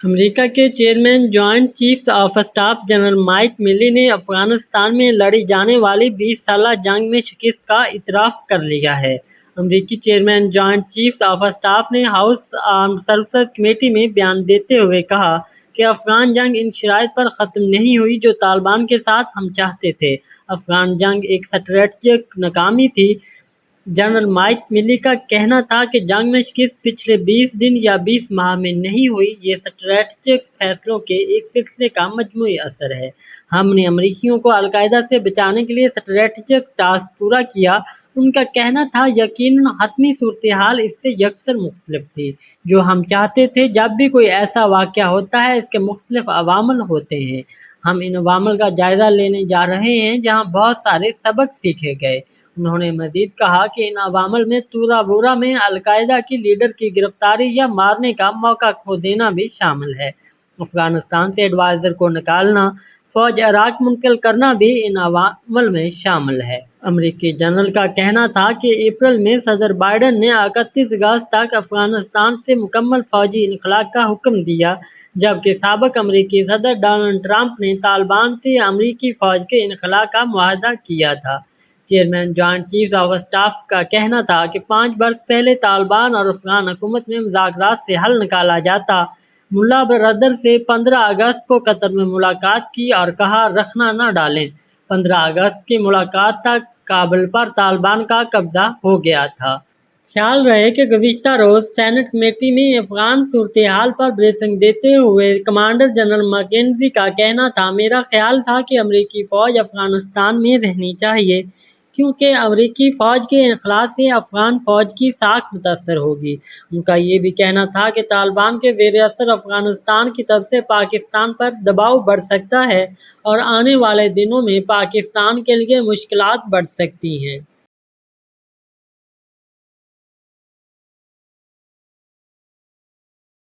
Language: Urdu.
امریکہ کے chairman joint chief of staff general mic ملی نے افغانستان میں لڑی جانے والی 20 سالہ جنگ میں شکست کا اعتراف کر لیا ہے۔ امریکی chairman joint chief of staff نے ہاؤس آرمڈ سروسز کمیٹی میں بیان دیتے ہوئے کہا کہ افغان جنگ ان شرائط پر ختم نہیں ہوئی جو طالبان کے ساتھ ہم چاہتے تھے۔ افغان جنگ ایک اسٹریٹجک ناکامی تھی۔ جنرل مائک ملی کا کہنا تھا کہ جنگ میں شکست پچھلے 20 دن یا 20 ماہ میں نہیں ہوئی، یہ اسٹریٹجک فیصلوں کے ایک سلسلے کا مجموعی اثر ہے۔ ہم نے امریکیوں کو القاعدہ سے بچانے کے لیے اسٹریٹجک ٹاسک پورا کیا۔ ان کا کہنا تھا یقیناً حتمی صورتحال اس سے یکسر مختلف تھی۔ جو ہم چاہتے تھے جب بھی کوئی ایسا واقعہ ہوتا ہے اس کے مختلف عوامل ہوتے ہیں۔ ہم ان عوامل کا جائزہ لینے جا رہے ہیں جہاں بہت سارے سبق سیکھے گئے۔ انہوں نے مزید کہا کہ ان عوامل میں تورا بورا میں القاعدہ کی لیڈر کی گرفتاری یا مارنے کا موقع کھو دینا بھی شامل ہے۔ افغانستان سے ایڈوائزر کو نکالنا، فوج عراق منتقل کرنا بھی ان عوامل میں شامل ہے۔ امریکی جنرل کا کہنا تھا کہ اپریل میں صدر بائیڈن نے 31 اگست تک افغانستان سے مکمل فوجی انخلاء کا حکم دیا، جبکہ سابق امریکی صدر ڈونلڈ ٹرمپ نے طالبان سے امریکی فوج کے انخلاء کا معاہدہ کیا تھا۔ Chairman joint chief of staff کا کہنا تھا کہ 5 برس پہلے طالبان اور افغان حکومت میں مذاکرات سے حل نکالا جاتا۔ ملا برادر سے 15 اگست کو قطر میں ملاقات کی اور کہا رخنہ نہ ڈالیں۔ 15 اگست کی ملاقات تک کابل پر طالبان کا قبضہ ہو گیا تھا۔ خیال رہے کہ گزشتہ روز سینٹ کمیٹی میں افغان صورتحال پر بریفنگ دیتے ہوئے کمانڈر جنرل مکینزی کا کہنا تھا میرا خیال تھا کہ امریکی فوج افغانستان میں رہنی چاہیے کیونکہ امریکی فوج کے انخلاء سے افغان فوج کی ساکھ متاثر ہوگی۔ ان کا یہ بھی کہنا تھا کہ طالبان کے زیر اثر افغانستان کی طرف سے پاکستان پر دباؤ بڑھ سکتا ہے اور آنے والے دنوں میں پاکستان کے لیے مشکلات بڑھ سکتی ہیں۔